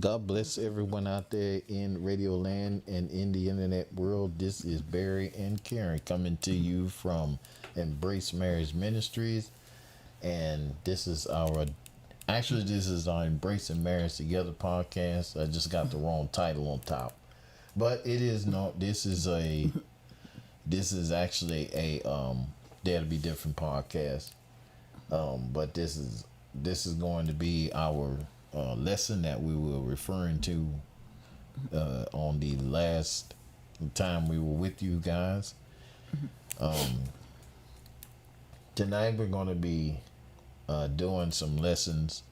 God bless everyone out there in Radio Land and in the internet world. This is Barry and Karen coming to you from Embrace Marriage Ministries. And this is our Embracing Marriage Together podcast. I just got the wrong title on top. But it is not, this is actually a, Dare to Be Different podcast. But this is going to be our lesson that we were referring to on the last time we were with you guys. Tonight we're going to be doing some lessons,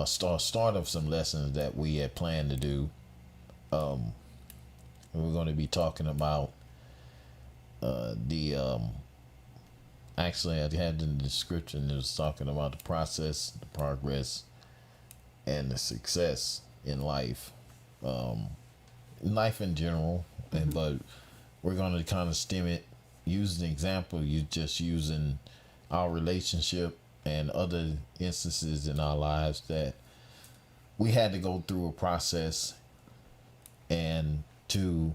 start of some lessons that we had planned to do. We're going to be talking about actually, I had in the description, it was talking about the process, the progress, and the success in life. Life in general, but we're going to kind of stem it, use an example, you just using our relationship and other instances in our lives that we had to go through a process and to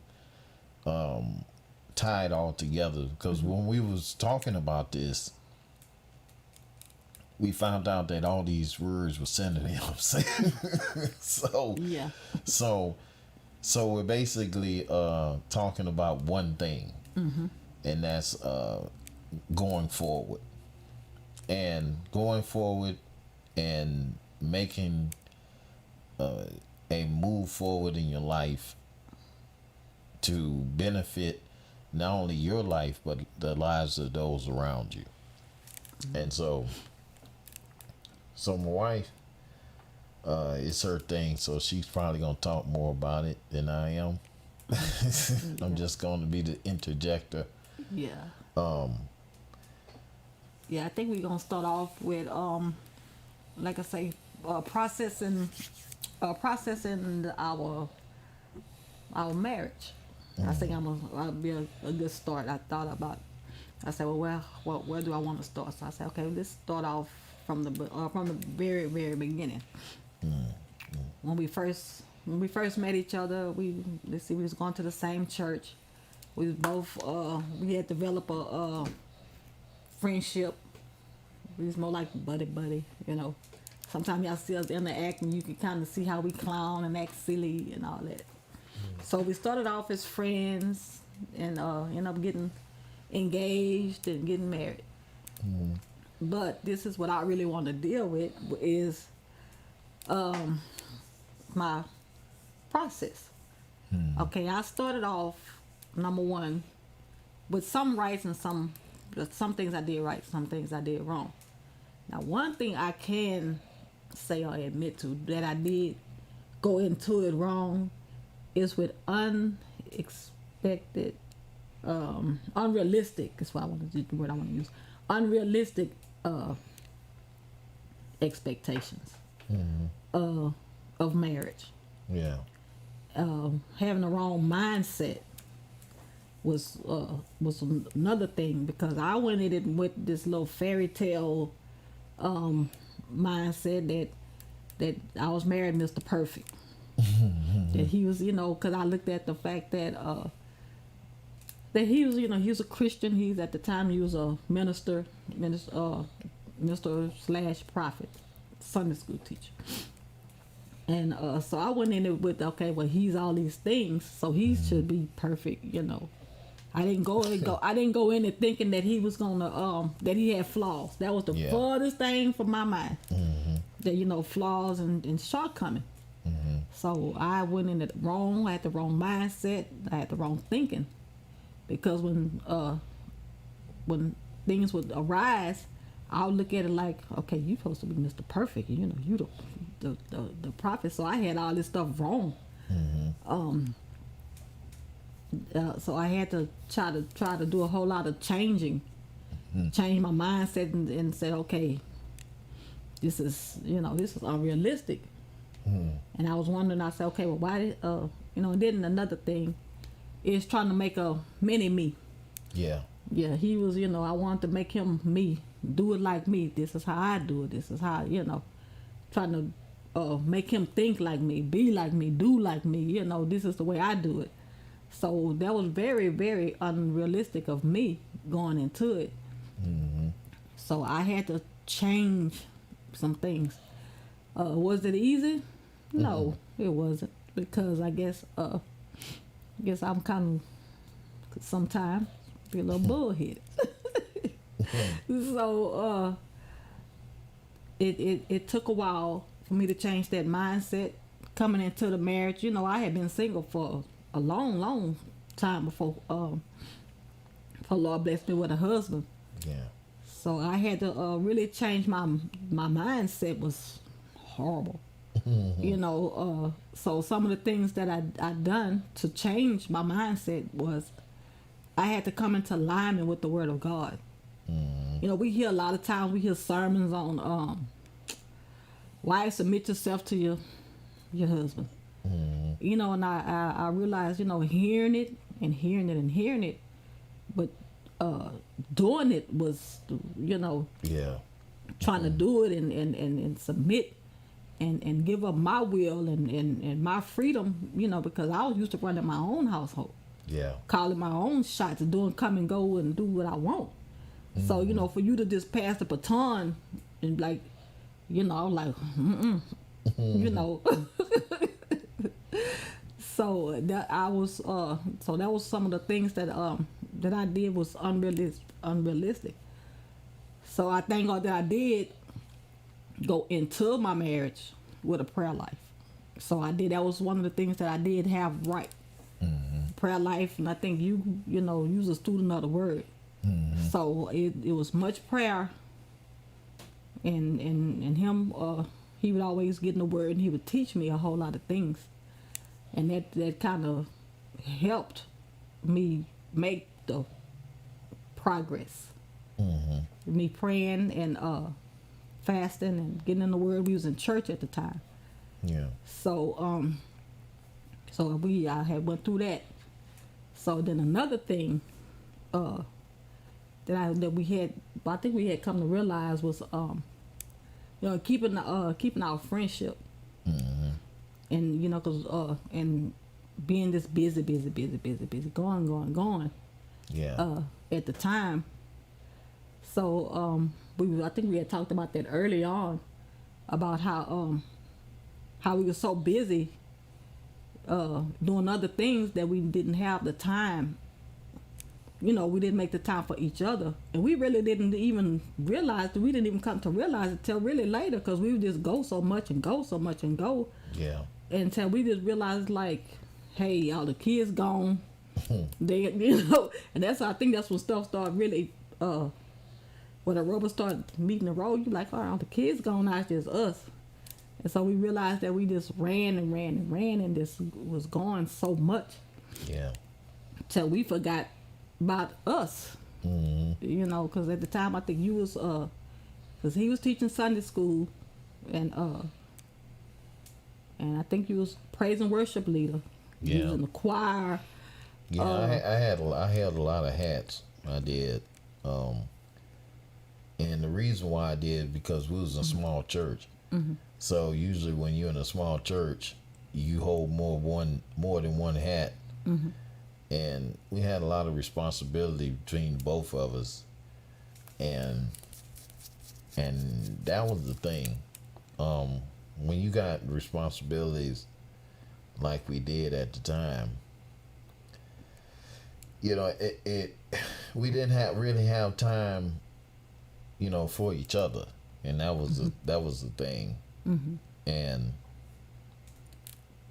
tie it all together, because when we was talking about this, we found out that all these words were synonyms. so Yeah. so we're basically talking about one thing, and that's going forward and making a move forward in your life to benefit not only your life but the lives of those around you. And so my wife, it's her thing, so she's probably gonna talk more about it than I am. I'm just going to be the interjector. Yeah. Yeah, I think we're gonna start off with like I say, processing our marriage. I think I'll be a good start. I said, well, where do I want to start? So I said, okay, let's start off from the very, very beginning. When we first met each other, we was going to the same church. We was both we had developed a friendship. We was more like buddy, you know. Sometimes y'all see us interact and you can kind of see how we clown and act silly and all that. So we started off as friends and ended up getting engaged and getting married. But this is what I really want to deal with is my process. Okay, I started off, number one, with some rights and some things I did right, some things I did wrong. Now, one thing I can say or admit to that I did go into it wrong is with unexpected, unrealistic, is what I want to use, the word I want to use, unrealistic expectations of marriage. Yeah. Having the wrong mindset was another thing, because I went in it with this little fairy tale mindset that I was married Mr. Perfect. That he was, because I looked at the fact that he was, he was a Christian. At the time he was a minister / prophet, Sunday school teacher. And so I went in it with, okay, well, he's all these things, so he should be perfect, I didn't go in it thinking that he was gonna that he had flaws. That was the farthest thing from my mind. That flaws and shortcomings. So I went in it wrong. I had the wrong mindset. I had the wrong thinking, because when things would arise, I'll look at it like, okay, you're supposed to be Mr. Perfect. You the prophet. So I had all this stuff wrong. So I had to try to do a whole lot of change my mindset and say, okay, this is unrealistic. And I was wondering, I said, okay, well, why did and then another thing is trying to make a mini me. Yeah. Yeah, he was, I wanted to make him me, do it like me. This is how I do it. This is how, trying to make him think like me, be like me, do like me. You know, this is the way I do it. So that was very, very unrealistic of me going into it. So I had to change some things. Was it easy? No, it wasn't, because I guess I'm kind of sometimes be a little bullheaded. So it took a while for me to change that mindset coming into the marriage. You know, I had been single for a long time before Lord blessed me with a husband. Yeah. So I had to really change my mindset. Was horrible. You know, so some of the things that I done to change my mindset was I had to come into alignment with the Word of God. You know, we hear a lot of times, we hear sermons on why submit yourself to your husband. You know, and I realized, you know, hearing it, but doing it was, you know, trying to do it and submit and give up my will and my freedom, you know, because I was used to running my own household. Yeah. Calling my own shots, doing come and go and do what I want. So, you know, for you to just pass the baton and like, you know, like, you know. So that was some of the things that I did was unrealistic. So I thank God that I did go into my marriage with a prayer life. So I did. That was one of the things that I did have right. Prayer life, and I think you know, you was a student of the Word. So it was much prayer, and him, he would always get in the Word, and he would teach me a whole lot of things, and that kind of helped me make the progress. Me praying and fasting and getting in the Word. We was in church at the time. Yeah. So I had went through that. So then another thing that we had, I think we had come to realize was you know, keeping our friendship. And you know, cause and being this busy, going. Yeah. At the time. So I think we had talked about that early on, about how we were so busy doing other things that we didn't have the time. You know, we didn't make the time for each other, and we really didn't even realize that. We didn't even come to realize it till really later, because we would just go so much and go. Yeah. Until we just realized, like, hey, all the kids gone. They, you know, and I think that's when stuff started really. When the rubber started meeting the road, you like, all right, the kids gone, now it's just us. And so we realized that we just ran and this was going so much. Yeah. Till we forgot about us. You know, because at the time I think you was because he was teaching Sunday school, and I think you was praise and worship leader. Yeah. You was in the choir. Yeah, I had a lot of hats. I did. And the reason why I did, because we was a small church. So usually when you're in a small church, you hold more than one hat. And we had a lot of responsibility between both of us. And that was the thing. When you got responsibilities like we did at the time, you know, we didn't really have time, you know, for each other, and that was the thing. And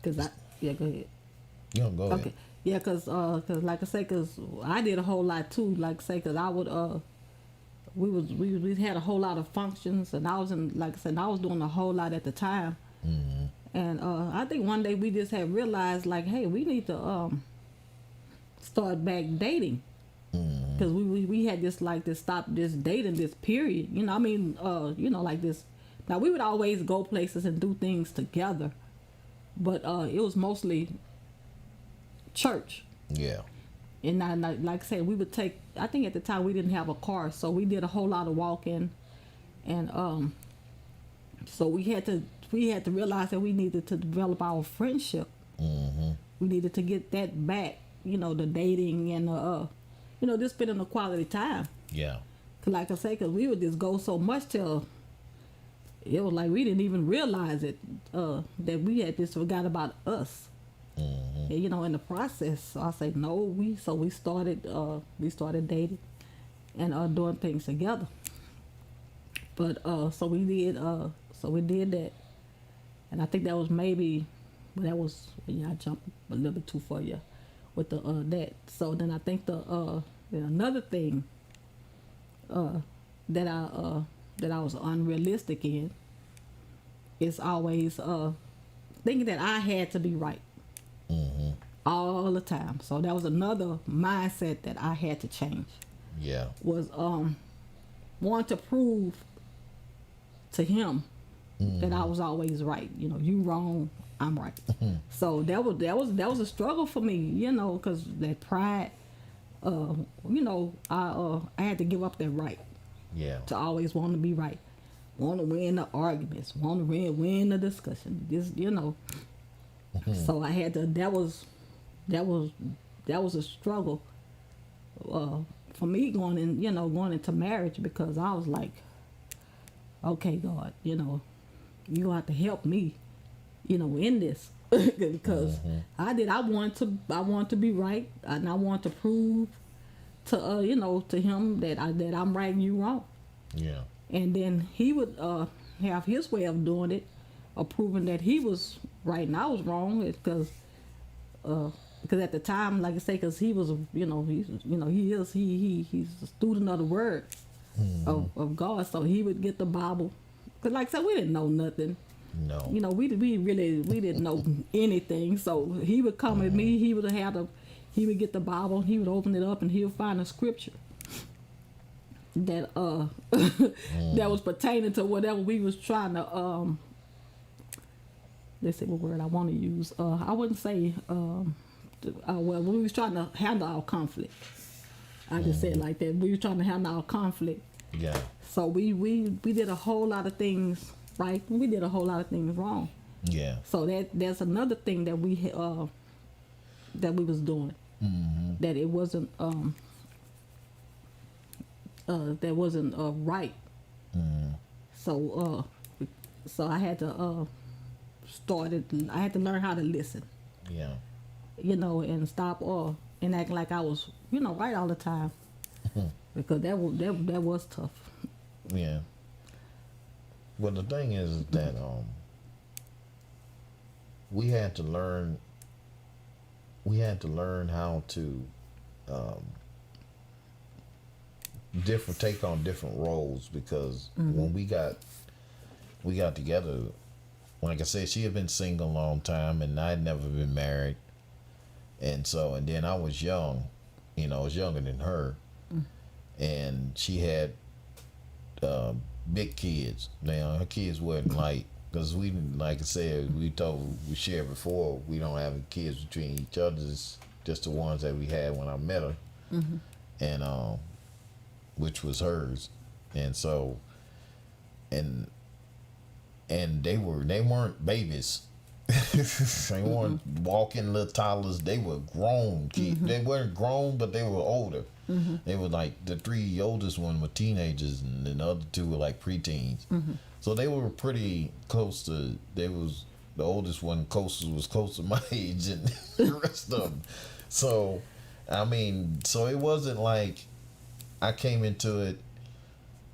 go ahead. Go ahead. Okay, yeah, cause like I say, cause I did a whole lot too. Like I say, cause I would we had a whole lot of functions, and I was doing a whole lot at the time. And I think one day we just had realized, like, hey, we need to start back dating. Because we had just like to stop this dating, this period. You know, I mean, you know, like this. Now, we would always go places and do things together, but it was mostly church. Yeah. And like I said, we would take, I think at the time we didn't have a car, so we did a whole lot of walking. And so we had to we had to realize that we needed to develop our friendship. Mm-hmm. We needed to get that back. The dating and just spending the quality time. Yeah. Cause like I say, cause we would just go so much till it was like we didn't even realize it that we had just forgot about us. Mm-hmm. And, in the process, so I say no. We started dating and doing things together. But so we did that, and I think that was maybe, I jumped a little bit too far, with the that. So then I think another thing that I was unrealistic in is always thinking that I had to be right. Mm-hmm. All the time. So that was another mindset that I had to change. Yeah. Was wanting to prove to him that I was always right. You wrong, I'm right. So that was a struggle for me, because that pride. I had to give up that right. Yeah. To always want to be right, want to win the arguments, want to win the discussion. So I had to. That was a struggle for me going into marriage, because I was like, okay, God, you gonna have to help me, in this, because I wanted to be right, and I want to prove to to him that I'm right and you wrong. Yeah. And then he would have his way of doing it, of proving that he was right and I was wrong, because at the time, like I say, because he was he's a student of the word of God, so he would get the Bible, because like I said, we didn't know nothing. No. We didn't know anything. So he would come at me. He would get the Bible. He would open it up, and he would find a scripture that that was pertaining to whatever we was trying to let's see what word I want to use. I wouldn't say when we was trying to handle our conflict. I just said it like that. We were trying to handle our conflict. Yeah. So we did a whole lot of things right, and we did a whole lot of things wrong. Yeah. So that's another thing that we was doing. Mm-hmm. That it wasn't right. Mm-hmm. So I had to I had to learn how to listen. Yeah. And stop and act like I was right all the time. Because that was tough. Yeah. Well, the thing is that we had to learn how to take on different roles, because when we got together, like I said, she had been single a long time and I had never been married, and then I was young, I was younger than her, and she had big kids. Now her kids wasn't because we, like I said, we shared before, we don't have kids between each other. It's just the ones that we had when I met her, and which was hers, and they weren't babies. They weren't walking little toddlers. They were grown kids. They weren't grown, but they were older. They were like, the three oldest one were teenagers, and then the other two were like preteens. So they were pretty close to. The oldest one was close to my age, and the rest of them. So, I mean, it wasn't like I came into it.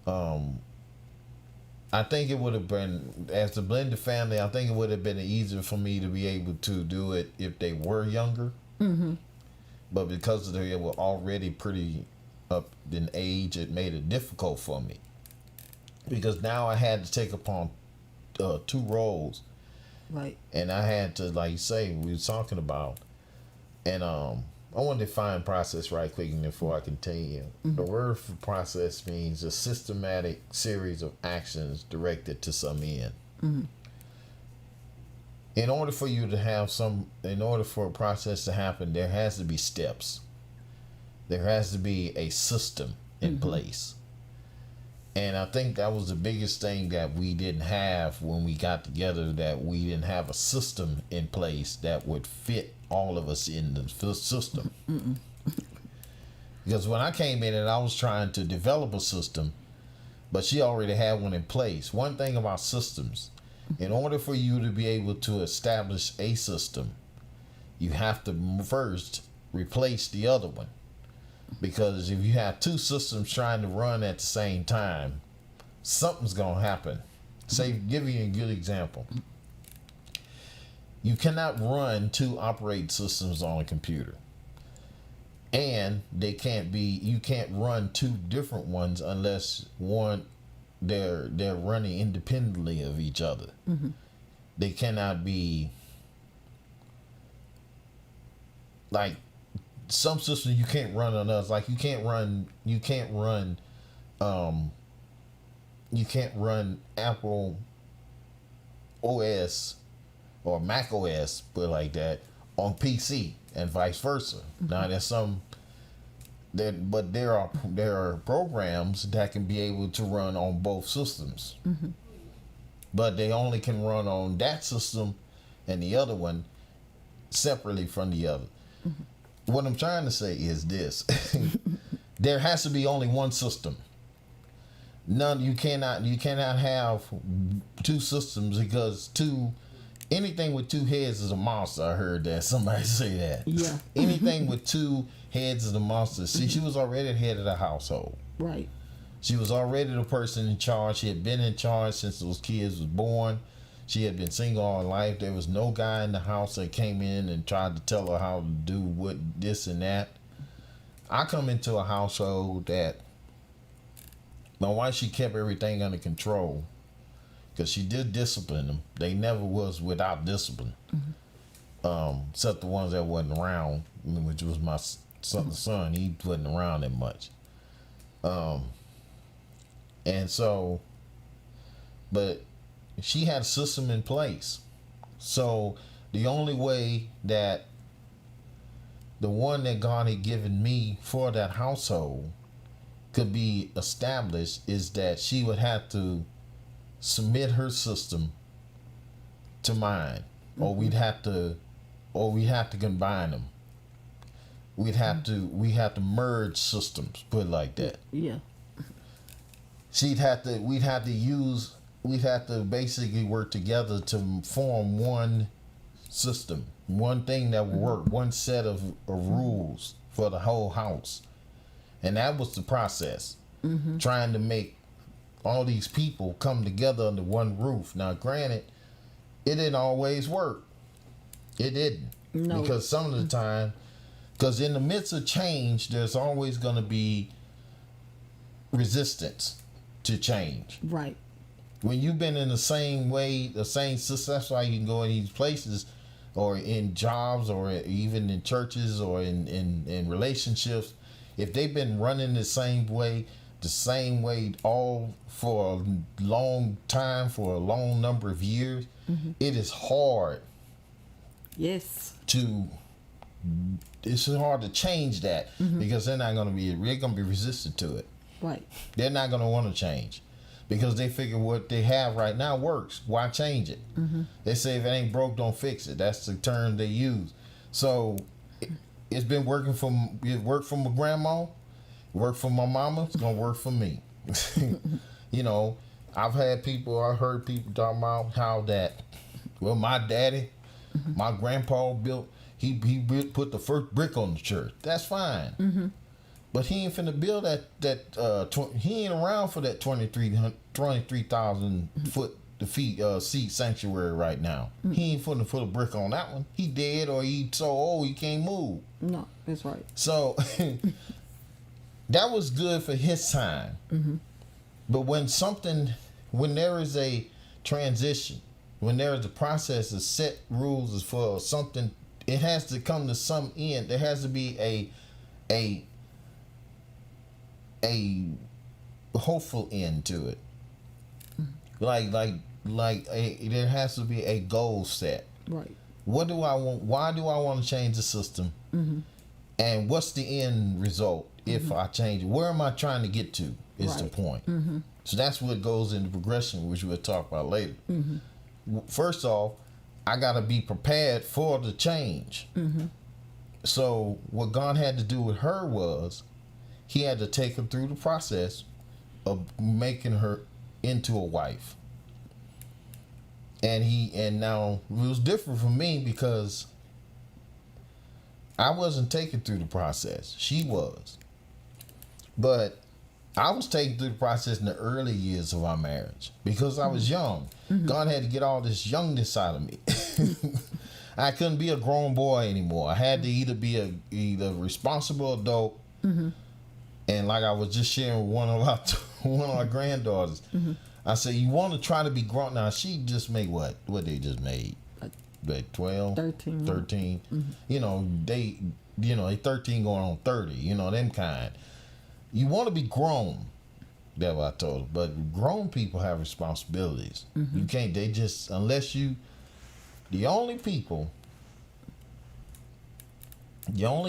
I think it would have been, as a blended family, I think it would have been easier for me to be able to do it if they were younger. But because they were already pretty up in age, it made it difficult for me. Because now I had to take upon two roles. Right. And I had to, like you say, we were talking about. And I want to define process right quick before I continue. The word for process means a systematic series of actions directed to some end. In order for a process to happen, there has to be steps. There has to be a system in place. And I think that was the biggest thing that we didn't have when we got together, that we didn't have a system in place that would fit all of us in the system. Because when I came in and I was trying to develop a system, but she already had one in place. One thing about systems, in order for you to be able to establish a system, you have to first replace the other one. Because if you have two systems trying to run at the same time, something's going to happen. Say, give you a good example. You cannot run two operating systems on a computer. And you can't run two different ones unless they're running independently of each other. They cannot be like some systems you can't run on us. Like you can't run Apple OS or Mac OS, but like that, on PC and vice versa. Now there's but there are programs that can be able to run on both systems, but they only can run on that system and the other one separately from the other. What I'm trying to say is this: there has to be only one system. You cannot have two systems, because anything with two heads is a monster. I heard that somebody say that. Yeah. Anything with two heads is a monster. See, she was already the head of the household. Right. She was already the person in charge. She had been in charge since those kids was born. She had been single all her life. There was no guy in the house that came in and tried to tell her how to do what this and that. I come into a household that my wife, she kept everything under control, because she did discipline them. They never was without discipline, except the ones that wasn't around, which was my son. He wasn't around that much. And so, but she had a system in place. So the only way that the one that God had given me for that household could be established is that she would have to submit her system to mine, or we'd have to combine them. We'd have to merge systems, put it like that. Yeah. We'd have to basically work together to form one system, one thing that would work, one set of rules for the whole house. And that was the process, trying to make all these people come together under one roof. Now, granted, it didn't always work. It didn't. No. Because some of the time, because in the midst of change, there's always going to be resistance to change. Right. When you've been in the same way, the same system, that's why you can go in these places, or in jobs, or even in churches, or in relationships. If they've been running the same way all for a long time, for a long number of years, it is hard. Yes. It's hard to change that, because they're going to be resistant to it. Right. They're not going to want to change, because they figure what they have right now works. Why change it? They say if it ain't broke, don't fix it. That's the term they use. So it's been working it worked for my grandma, it worked for my mama, it's going to work for me. You know, I heard people talking about how that, well, my daddy, my grandpa he put the first brick on the church. That's fine. But he ain't finna build he ain't around for that 23,000 seat sanctuary right now. He ain't finna put a brick on that one. He dead, or he so old he can't move. No, that's right. So that was good for his time. But when there is a transition, when there is a process of set rules for something, it has to come to some end. There has to be a hopeful end to it. There has to be a goal set. Right. What do I want? Why do I want to change the system? And what's the end result? if I change it? Where am I trying to get to is the Right. point. So that's what goes into progression, which we'll talk about later. First off, I got to be prepared for the change. So what God had to do with her was he had to take her through the process of making her into a wife. And now it was different for me because I wasn't taken through the process. She was. But I was taken through the process in the early years of our marriage because I was young. God had to get all this youngness out of me. I couldn't be a grown boy anymore. I had to either be a responsible adult, and like I was just sharing with one of our granddaughters. I said, you want to try to be grown. Now she just made what they just made, like 12, 13. 13. They 13 going on 30. Them kind. You want to be grown. That's what I told her. But grown people have responsibilities. You can't. They just the only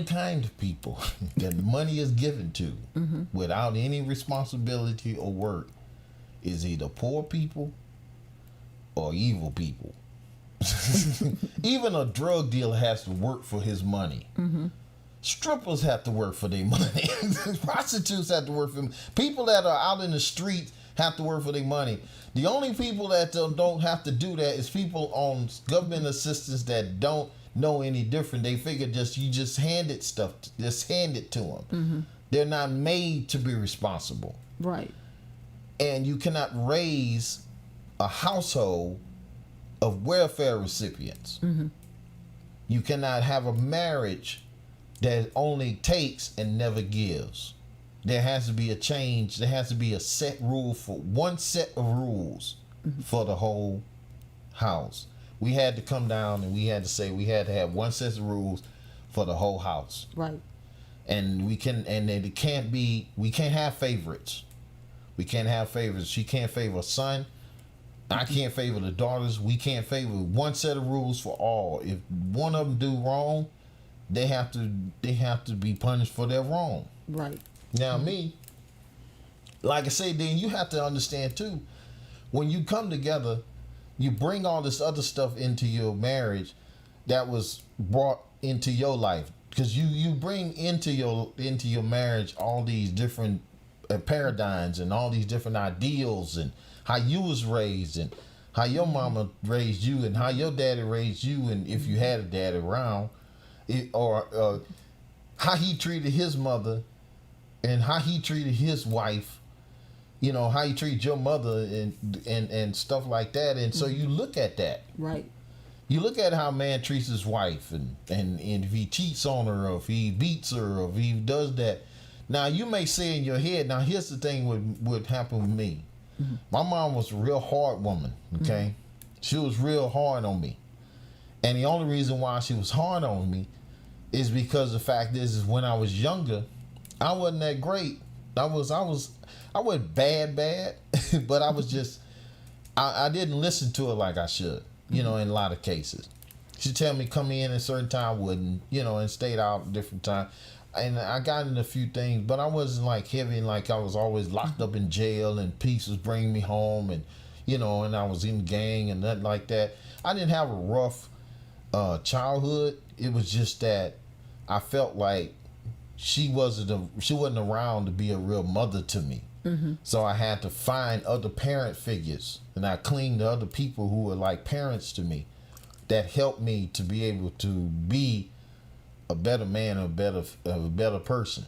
kind of people that money is given to without any responsibility or work is either poor people or evil people. Even a drug dealer has to work for his money. Strippers have to work for their money. Prostitutes have to work for them. People that are out in the streets have to work for their money. The only people that don't have to do that is people on government assistance that don't know any different. They figure you just hand it stuff, just hand it to them. They're not made to be responsible. Right. And you cannot raise a household of welfare recipients. You cannot have a marriage that only takes and never gives. There has to be a change. There has to be a set rule for one set of rules for the whole house. We had to come down and we had to say we had to have one set of rules for the whole house. Right. And we can't have favorites. We can't have favorites. She can't favor a son. I can't favor the daughters. We can't favor one set of rules for all. If one of them do wrong, they have to be punished for their wrong. Right. Now me, like I said, then you have to understand too, when you come together, you bring all this other stuff into your marriage that was brought into your life. Because you bring into your marriage all these different paradigms and all these different ideals and how you was raised and how your mama raised you and how your daddy raised you, and if you had a daddy around, or how he treated his mother and how he treated his wife, how he treated your mother and stuff like that. And so you look at that. Right. You look at how a man treats his wife and if he cheats on her or if he beats her or if he does that. Now you may say in your head, now here's the thing would happen with me. My mom was a real hard woman, okay? She was real hard on me. And the only reason why she was hard on me is because the fact is when I was younger, I wasn't that great. I wasn't bad, but I was just, I didn't listen to her like I should, in a lot of cases. She'd tell me come in at a certain time, wouldn't, and stayed out a different time. And I got in a few things, but I wasn't like heavy, and like I was always locked up in jail and peace was bringing me home and, and I was in the gang and nothing like that. I didn't have a rough childhood. It was just that I felt like she wasn't around to be a real mother to me. So I had to find other parent figures, and I clinged to other people who were like parents to me that helped me to be able to be a better man, a better person.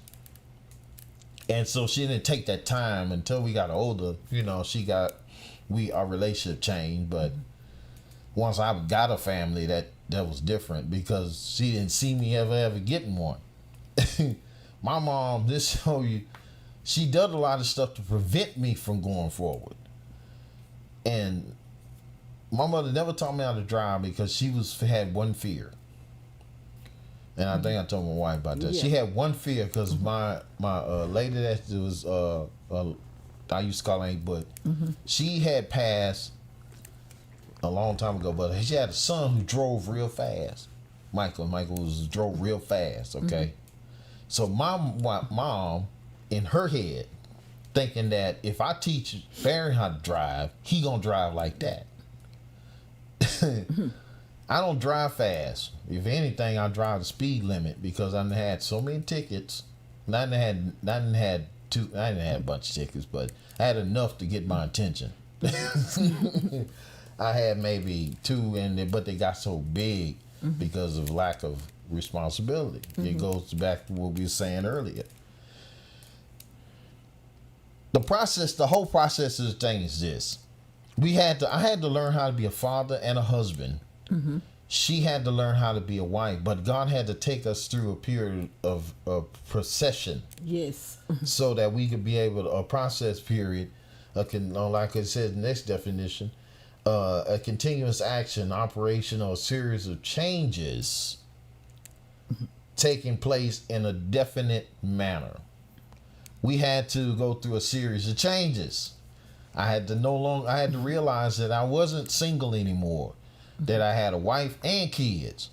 And so she didn't take that time until we got older. Our relationship changed, but once I got a family, that was different because she didn't see me ever getting one. My mom, this show you, she did a lot of stuff to prevent me from going forward. And my mother never taught me how to drive because she had one fear. And I think I told my wife about that. Yeah. She had one fear because my lady that was I used to call her Aunt Bud. She had passed a long time ago, but she had a son who drove real fast. Michael drove real fast. Okay, So my mom, in her head, thinking that if I teach Barry how to drive, he gonna drive like that. I don't drive fast. If anything, I drive the speed limit because I done had so many tickets. I didn't have a bunch of tickets, but I had enough to get my attention. I had maybe 2, but they got so big because of lack of responsibility. It goes back to what we were saying earlier. The whole process of the thing is this. I had to learn how to be a father and a husband. She had to learn how to be a wife, but God had to take us through a period of procession. Yes. So that we could be able to, a process period, like it says in the next definition, a continuous action, operation, or a series of changes taking place in a definite manner. We had to go through a series of changes. I had to realize that I wasn't single anymore, that I had a wife and kids.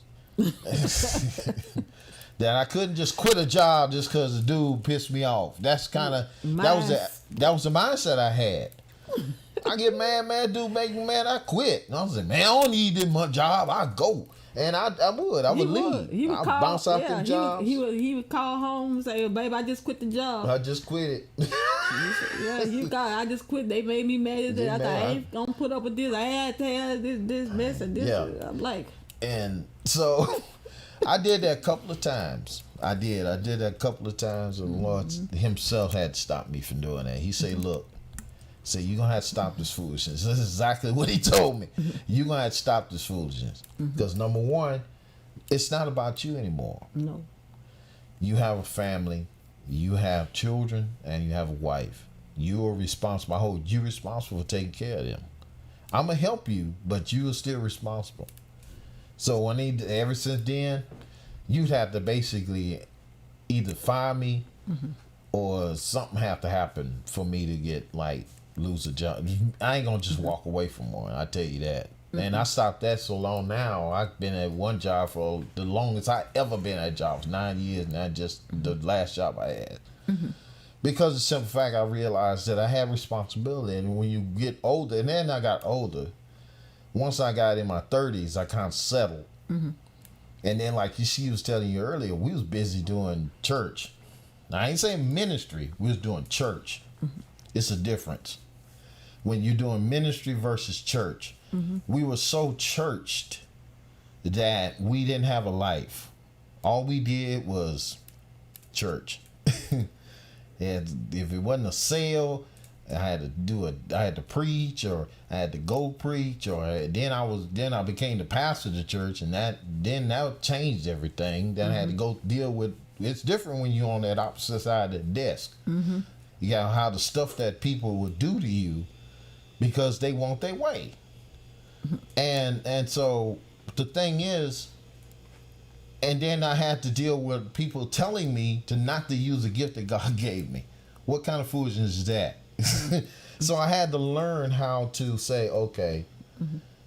That I couldn't just quit a job just because the dude pissed me off. That's kind of that was the mindset I had. I get mad, dude make me mad, I quit. And I was like, man, I don't need this much job. I go. And I would leave. I'd bounce out them jobs. He would call home and say, babe, I just quit the job. I just quit it. I just quit. They made me mad. I thought I ain't gonna put up with this. I had to have this mess and this. Yeah. I'm like. And so I did that a couple of times. I did that a couple of times, and the Lord himself had to stop me from doing that. He said, look, you're going to have to stop this foolishness. This is exactly what he told me. You're going to have to stop this foolishness. Because number one, it's not about you anymore. No. You have a family, you have children, and you have a wife. You are responsible. You're responsible for taking care of them. I'm going to help you, but you are still responsible. So ever since then, you'd have to basically either fire me or something have to happen for me to lose a job. I ain't gonna just walk away from one, I tell you that. And I stopped that so long now. I've been at one job for the longest I ever been at a job was 9 years, and that's just the last job I had. Because of the simple fact I realized that I have responsibility, and when you get older, and then I got older, once I got in my 30s, I kind of settled. And then like she was telling you earlier, we was busy doing church. Now, I ain't saying ministry, we was doing church. It's a difference. When you're doing ministry versus church, we were so churched that we didn't have a life. All we did was church. And if it wasn't a sale, I had to preach, or I had to go preach, or then I became the pastor of the church, and that changed everything. Then I had to go deal with. It's different when you're on that opposite side of the desk. You got how the stuff that people would do to you because they want their way. And so the thing is, and then I had to deal with people telling me not to use a gift that God gave me. What kind of foolishness is that? So I had to learn how to say, okay,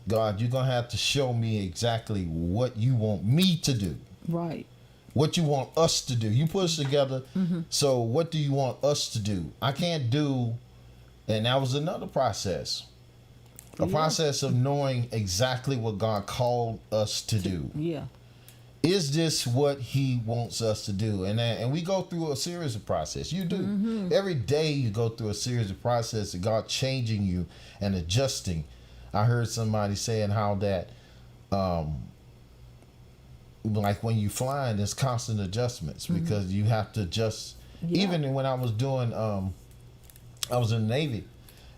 God, you're going to have to show me exactly what you want me to do. Right. What you want us to do. You put us together. So what do you want us to do? I can't do, and that was another process. A process of knowing exactly what God called us to do. Yeah. Is this what he wants us to do? And we go through a series of process. You do. Every day you go through a series of process of God changing you and adjusting. I heard somebody saying how that like when you flying, there's constant adjustments because you have to adjust. Yeah. Even when I was doing I was in the Navy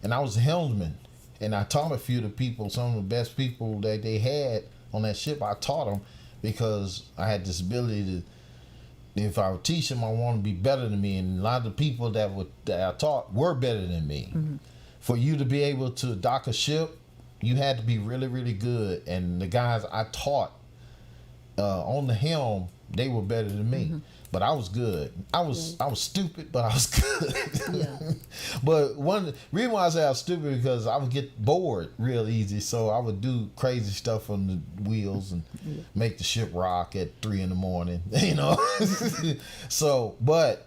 and I was a helmsman, and I taught a few of the people, some of the best people that they had on that ship. I taught them because I had this ability to, if I would teach them, I want to be better than me. And a lot of the people that I taught were better than me. For you to be able to dock a ship, you had to be really, really good. And the guys I taught on the helm They were better than me, but I was good. I was stupid, but I was good. Yeah. But one reason why I say I was stupid because I would get bored real easy, so I would do crazy stuff on the wheels and make the ship rock at 3 a.m. You know. So, but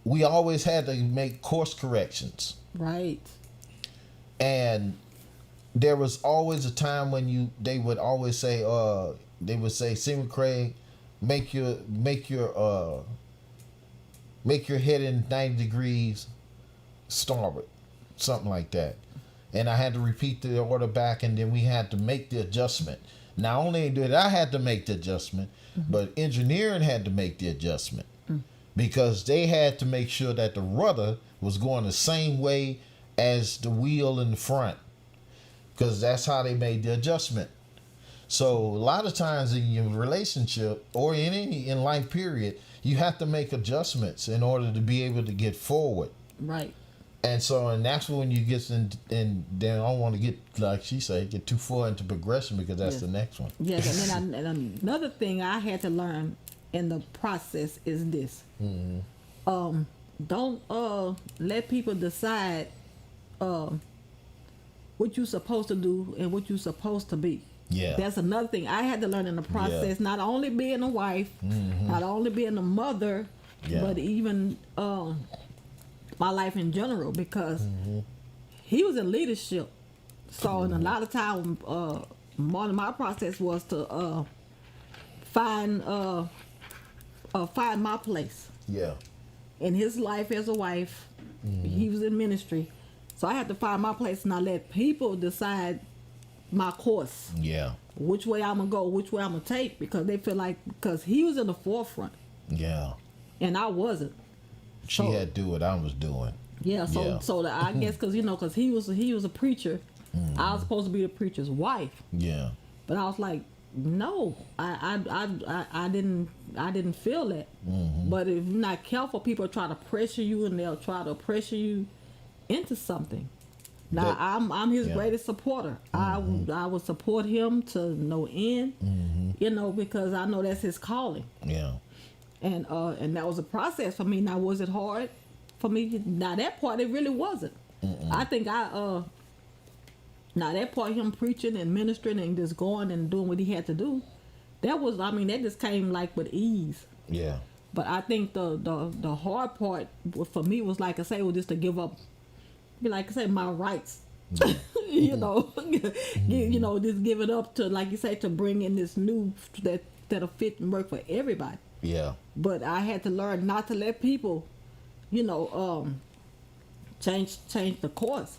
we always had to make course corrections, Right. and there was always a time when they would always say, Seaman Craig, make your head in 90 degrees starboard, something like that. And I had to repeat the order back, and then we had to make the adjustment. Not only did I have to make the adjustment, but engineering had to make the adjustment because they had to make sure that the rudder was going the same way as the wheel in the front, because that's how they made the adjustment. So a lot of times in your relationship or in any in life period, you have to make adjustments in order to be able to get forward. Right. And that's when you get in, and then I don't want to get, like she said, get too far into progression because that's the next one. Yes, and then another thing I had to learn in the process is this. Don't let people decide what you're supposed to do and what you're supposed to be. Yeah. That's another thing I had to learn in the process. Not only being a wife, not only being a mother, but even my life in general, because he was in leadership. So and a lot of time, one of my process was to find my place. Yeah. In his life as a wife, he was in ministry. So I had to find my place, and I let people decide my course. Yeah. Which way I'm going to go, which way I'm going to take, because they feel like, because he was in the forefront. Yeah. And I wasn't. She had to do what I was doing. Yeah, so I guess because he was a preacher, I was supposed to be the preacher's wife. Yeah. But I was like, no, I didn't feel that. But if you're not careful, people try to pressure you, and they'll try to pressure you into something. Now I'm his greatest supporter. I would support him to no end, because I know that's his calling. Yeah. And that was a process for me. Now, was it hard for me? Now that part, it really wasn't. I think now that part, him preaching and ministering and just going and doing what he had to do, that just came like with ease. Yeah. But I think the hard part for me was, like I say, was just to give up, like I say, my rights. Just give it up to, like you say, to bring in this new that'll fit and work for everybody. Yeah. But I had to learn not to let people, change the course.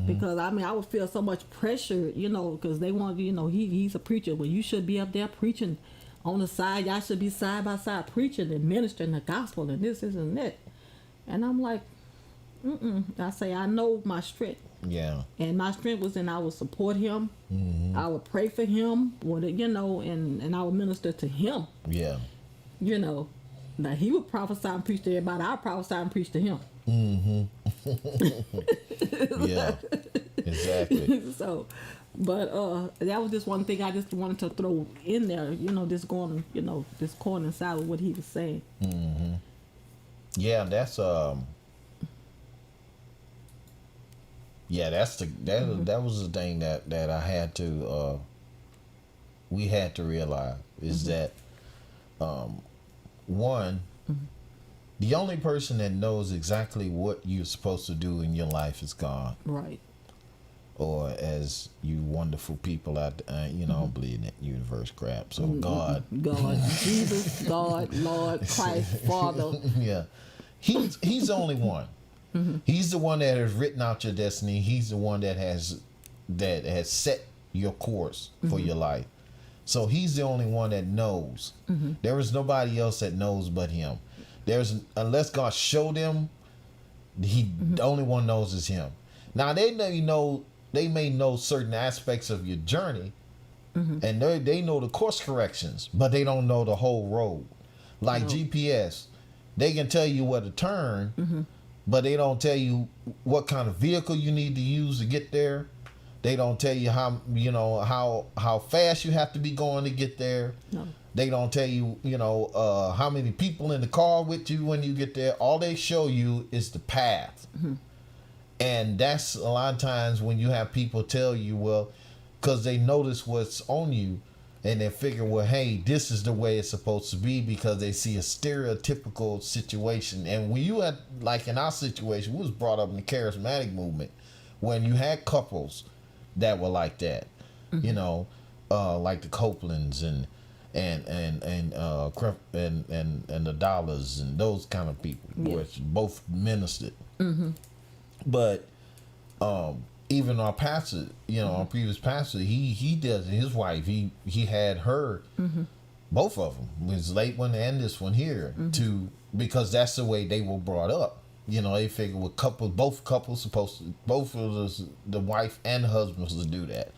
Because I would feel so much pressure, because they want, he's a preacher. Well, you should be up there preaching on the side. Y'all should be side by side preaching and ministering the gospel and this and that. And I'm like, I say, I know my strength. Yeah. And my strength was I would support him. I would pray for him, and I would minister to him. Yeah. Now he would prophesy and preach to everybody. I prophesy and preach to him. Yeah. Exactly. So, but that was just one thing I just wanted to throw in there. Just going, just coincide with what he was saying. Yeah, that's that was the thing that I had to we had to realize is that one, the only person that knows exactly what you're supposed to do in your life is God. Right. Or as you wonderful people out there, I don't believe in that universe crap. So God, Jesus, God, Lord, Christ, Father. Yeah, he's the only one. He's the one that has written out your destiny. He's the one that has set your course for your life. So he's the only one that knows. There is nobody else that knows but him. Unless God showed him, the only one knows is him. Now they may know certain aspects of your journey, and they know the course corrections, but they don't know the whole road. Like GPS, they can tell you where to turn, but they don't tell you what kind of vehicle you need to use to get there. They don't tell you how fast you have to be going to get there. They don't tell you, how many people in the car with you when you get there. All they show you is the path. And that's a lot of times when you have people tell you, well, because they notice what's on you and they figure, well, hey, this is the way it's supposed to be, because they see a stereotypical situation. And when you had, like in our situation, we was brought up in the charismatic movement when you had couples that were like that, like the Copelands and the Dollars and those kind of people, which both ministered. But even our pastor, our previous pastor, he does, his wife, he had her, both of them, this late one and this one here, because that's the way they were brought up. They figure both couples supposed to, both of the wife and the husband was to do that.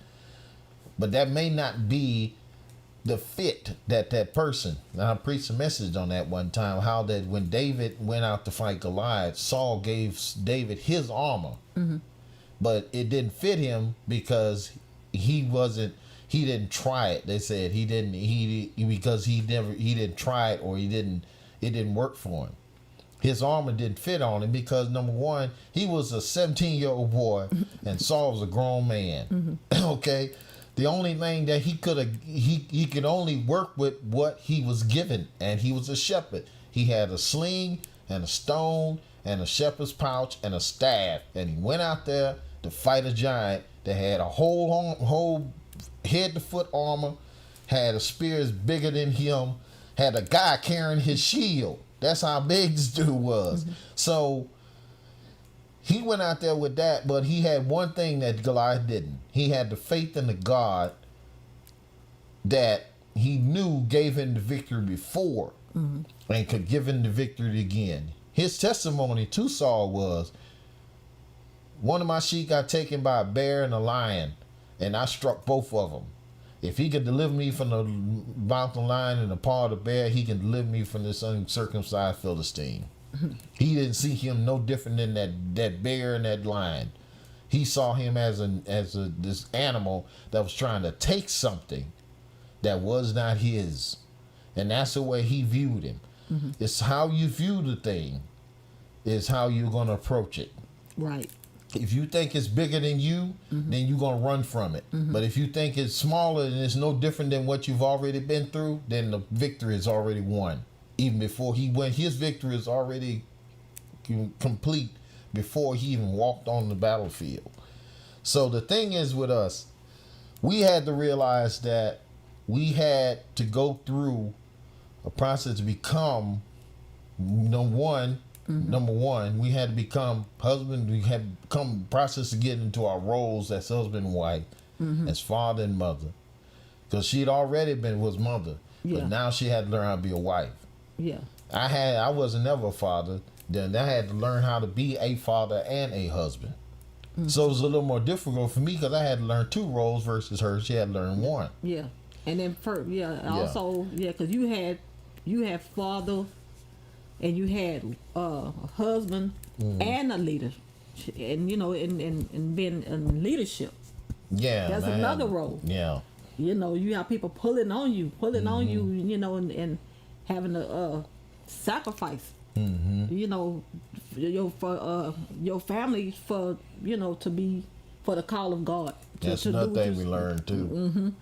But that may not be the fit that person. And I preached a message on that one time, how that when David went out to fight Goliath, Saul gave David his armor. But it didn't fit him because he didn't try it. They said because he didn't try it, or it didn't work for him. His armor didn't fit on him because, number one, he was a 17-year-old boy and Saul was a grown man. Okay? The only thing that he could only work with what he was given, and he was a shepherd. He had a sling and a stone and a shepherd's pouch and a staff, and he went out there to fight a giant that had a whole head to foot armor, had a spear as bigger than him, had a guy carrying his shield. That's how big this dude was. So he went out there with that, but he had one thing that Goliath didn't. He had the faith in the God that he knew gave him the victory before, and could give him the victory again. His testimony to Saul was, one of my sheep got taken by a bear and a lion, and I struck both of them. If he could deliver me from the mouth of the lion and the paw of the bear, he can deliver me from this uncircumcised Philistine. He didn't see him no different than that bear and that lion. He saw him as this animal that was trying to take something that was not his. And that's the way he viewed him. It's how you view the thing is how you're going to approach it. Right. If you think it's bigger than you, then you're going to run from it. But if you think it's smaller and it's no different than what you've already been through, then the victory is already won. Even before he went, his victory is already complete before he even walked on the battlefield. So the thing is with us, we had to realize that we had to go through a process to become number one, we had to become husband. We had to become process to get into our roles as husband and wife, as father and mother, because she'd already was mother, but now she had to learn how to be a wife. Yeah. I wasn't never a father. Then I had to learn how to be a father and a husband. So it was a little more difficult for me because I had to learn two roles versus her. She had to learn one. Yeah, and then also because you had father, and you had a husband and a leader, and and being in leadership. Yeah, that's another role. Yeah, you have people pulling on you, and having to sacrifice. For your family, for to be for the call of God. That's another thing we learned too.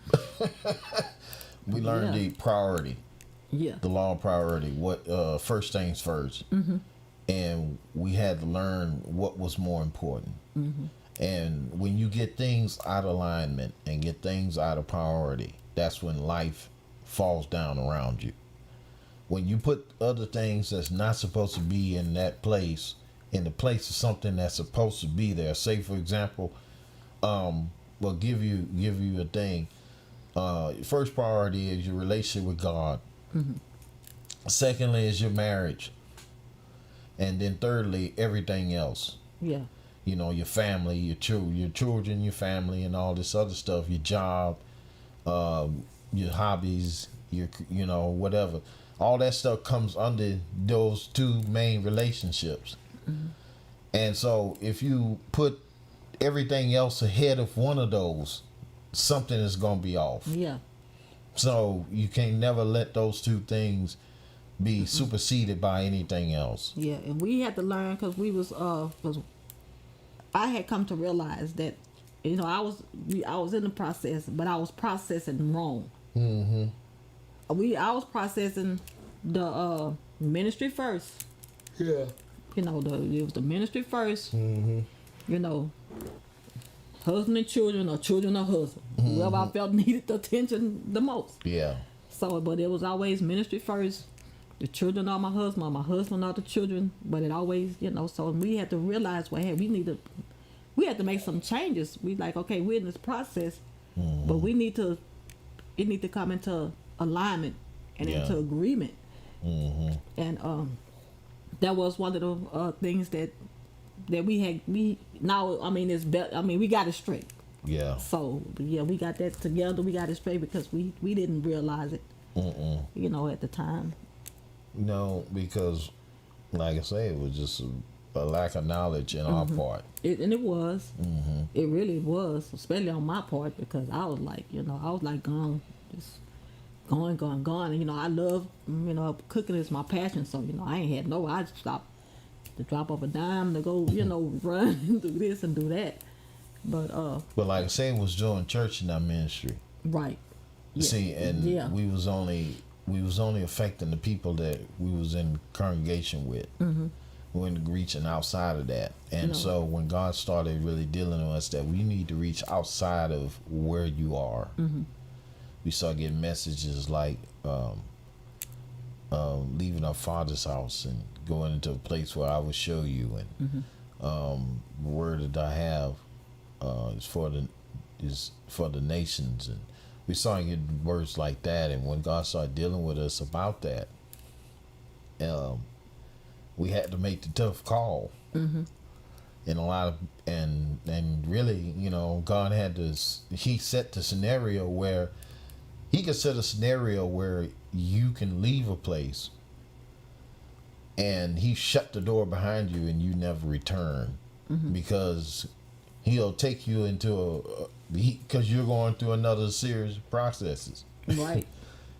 We learned the priority. Yeah. The law of priority. What first things first. And we had to learn what was more important. And when you get things out of alignment and get things out of priority, that's when life falls down around you. When you put other things that's not supposed to be in that place, in the place of something that's supposed to be there. Say, for example, give you a thing. First priority is your relationship with God. Secondly is your marriage. And then thirdly, everything else. Yeah. Your family, your children, your family, and all this other stuff, your job, your hobbies, your whatever. All that stuff comes under those two main relationships. And so if you put everything else ahead of one of those, something is going to be off. Yeah. So you can't never let those two things be superseded by anything else. Yeah, and we had to learn because because I had come to realize that, I was in the process, but I was processing wrong. Mm-hmm. I was processing the ministry first. Yeah. It was the ministry first. Mm-hmm. Husband and children, or children or husband, whoever I felt needed the attention the most. Yeah. So, but it was always ministry first. The children are my husband, or my husband are the children. But it always, so we had to realize, well, hey, we had to make some changes. We like, okay, we're in this process, but it need to come into alignment and into agreement. Mm-hmm. And that was one of the things that it's better. We got it straight. Yeah. So yeah, we got that together. We got it straight because we didn't realize it. At the time. Because, like I say, it was just a lack of knowledge in our part. It was. Mm-hmm. It really was, especially on my part, because I was like, gone, just going. And I love, cooking is my passion. So I ain't had I just stopped to drop off a dime to go, run and do this and do that. But like I say, it was doing church in our ministry. Right. Yeah. See, and we was only affecting the people that we was in congregation with. Mm-hmm. We weren't reaching outside of that. And so when God started really dealing with us that we need to reach outside of where you are, we started getting messages like leaving our Father's house and going into a place where I will show you, and the word that I have is for the nations, and we started getting words like that. And when God started dealing with us about that, we had to make the tough call. And a lot of and really, God had this. He set the scenario where He could set a scenario where you can leave a place and He shut the door behind you and you never return, because He'll take you into because you're going through another series of processes. Right.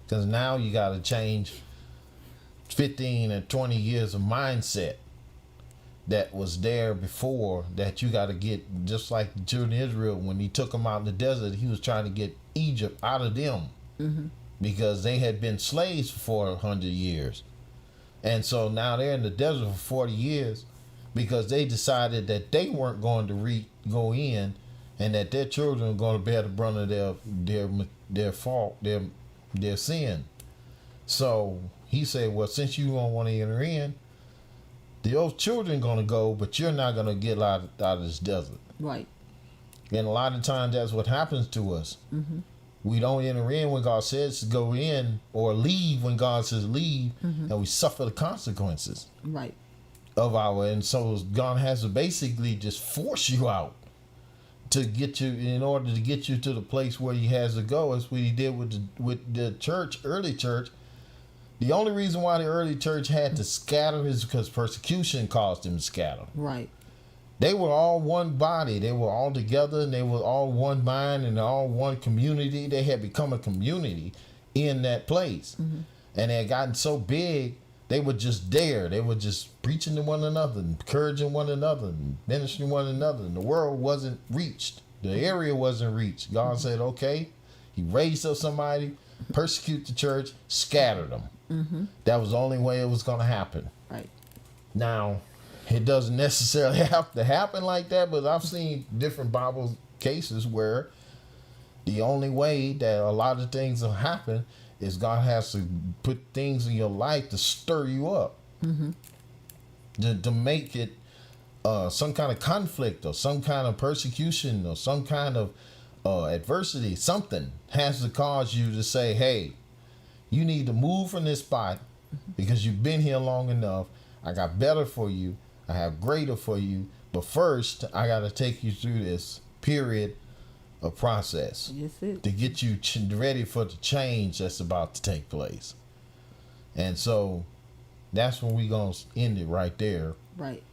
Because now you got to change 15 and 20 years of mindset that was there before, that you got to get, just like the children of Israel, when He took them out in the desert, He was trying to get Egypt out of them, because they had been slaves for 400 years. And so now they're in the desert for 40 years because they decided that they weren't going to go in, and that their children are going to bear the brunt of their fault, their sin. So He said, well, since you don't want to enter in, those children going to go, but you're not going to get out of this desert. Right. And a lot of times that's what happens to us. We don't enter in when God says to go in, or leave when God says leave, and we suffer the consequences. Right. And so God has to basically just force you out to get you, in order to get you to the place where He has to go. That's what He did with the church, early church. The only reason why the early church had to scatter is because persecution caused them to scatter. Right. They were all one body. They were all together, and they were all one mind, and all one community. They had become a community in that place. And they had gotten so big, they were just there. They were just preaching to one another, and encouraging one another, and ministering one another. And the world wasn't reached. The area wasn't reached. God said, okay. He raised up somebody, persecute the church, scattered them. That was the only way it was going to happen. Right. Now, it doesn't necessarily have to happen like that, but I've seen different Bible cases where the only way that a lot of things will happen is God has to put things in your life to stir you up, to make it some kind of conflict or some kind of persecution or some kind of adversity. Something has to cause you to say, hey, you need to move from this spot because you've been here long enough. I got better for you. I have greater for you. But first, I got to take you through this period of process to get you ready for the change that's about to take place. And so that's when we're going to end it right there. Right.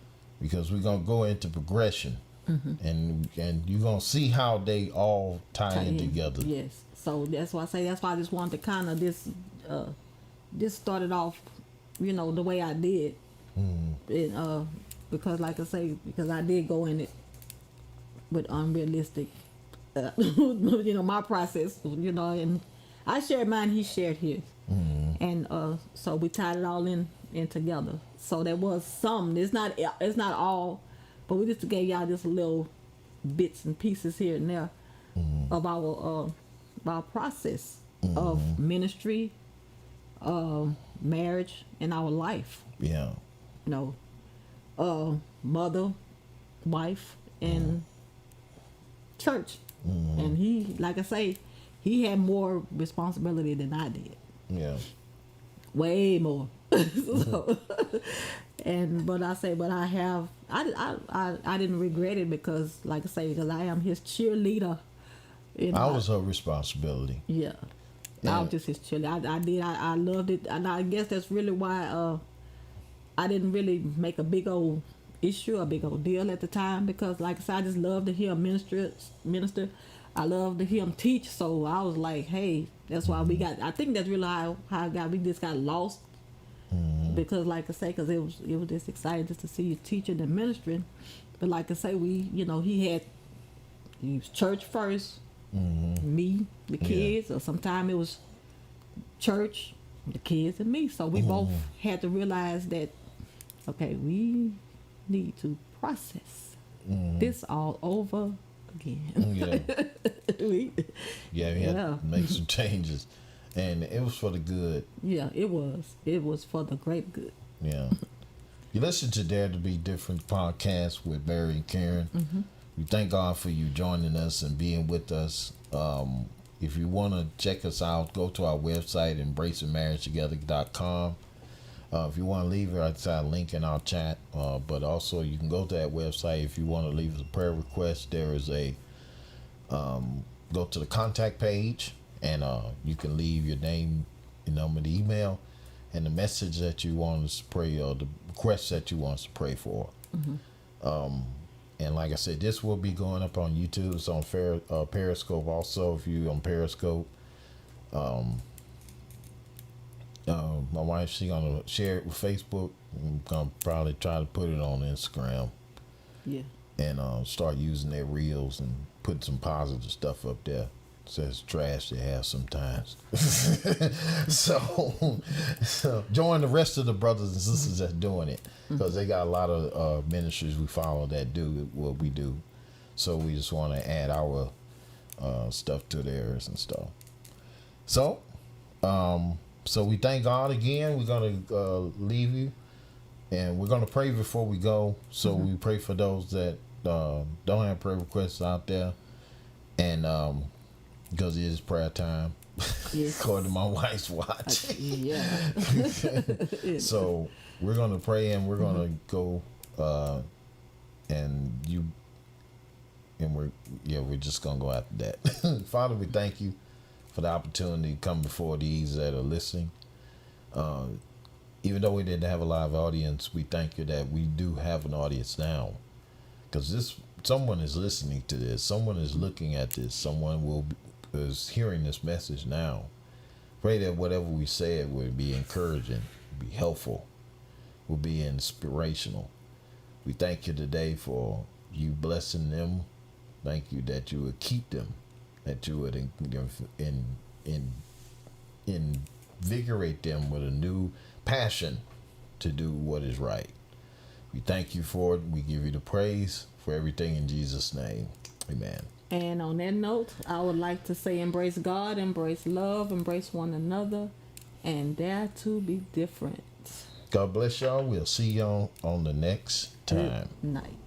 Because we're going to go into progression. And you're going to see how they all tie in together. Yes. So that's why I say, that's why I just wanted to kind of this started off, the way I did. And because like I say, because I did go in it with unrealistic, my process, and I shared mine, he shared his. And so we tied it all in together. So there was some, it's not all, but we just gave y'all just little bits and pieces here and there of our process of ministry, marriage, and our life. Yeah. Mother, wife, and church. And he, like I say, he had more responsibility than I did. Yeah. Way more. So, but I didn't regret it because, like I say, because I am his cheerleader. I was her responsibility. Yeah. I was just his cheerleader. I loved it, and I guess that's really why I didn't really make a big old issue, a big old deal at the time, because like I said, I just loved to hear him minister. I loved to hear him teach, so I was like, hey, that's why I think that's really how we just got lost. Because like I say, because it was just exciting just to see you teaching and ministering. But like I say, he was church first, me, the kids, or sometimes it was church, the kids, and me. So we both had to realize that, okay, we need to process this all over again. We had to make some changes, and it was for the good. Yeah, it was for the great good. Yeah. You listen to Dare to Be Different podcast with Barry and Karen. We thank God for you joining us and being with us. If you want to check us out, go to our website, embracingmarriagetogether.com. If you want to leave it, it's our link in our chat. But also, you can go to that website if you want to leave us a prayer request. There is go to the contact page, and you can leave your name, your number, the email, and the message that you want us to pray, or the request that you want us to pray for. And like I said, this will be going up on YouTube. It's on Periscope also. If you're on Periscope, my wife, she's gonna share it with Facebook. I'm gonna probably try to put it on Instagram. Yeah. And start using their reels and put some positive stuff up there. Says trash they have sometimes. so join the rest of the brothers and sisters that's doing it, because they got a lot of ministries we follow that do what we do. So we just want to add our stuff to theirs and stuff. So we thank God again. We're gonna leave you, and we're gonna pray before we go. So we pray for those that don't have prayer requests out there, and because it is prayer time, yes. According to my wife's watch. Yeah. So we're gonna pray, and we're gonna go, we're just gonna go after that. Father, we thank you for the opportunity to come before these that are listening. Even though we didn't have a live audience, we thank you that we do have an audience now, because someone is listening to this, someone is looking at this, someone is hearing this message now. Pray that whatever we said will be encouraging, be helpful, will be inspirational. We thank you today for you blessing them. Thank you that you would keep them, that you would invigorate them with a new passion to do what is right. We thank you for it. We give you the praise for everything in Jesus' name. Amen. And on that note, I would like to say embrace God, embrace love, embrace one another, and dare to be different. God bless y'all. We'll see y'all on the next time. Good night.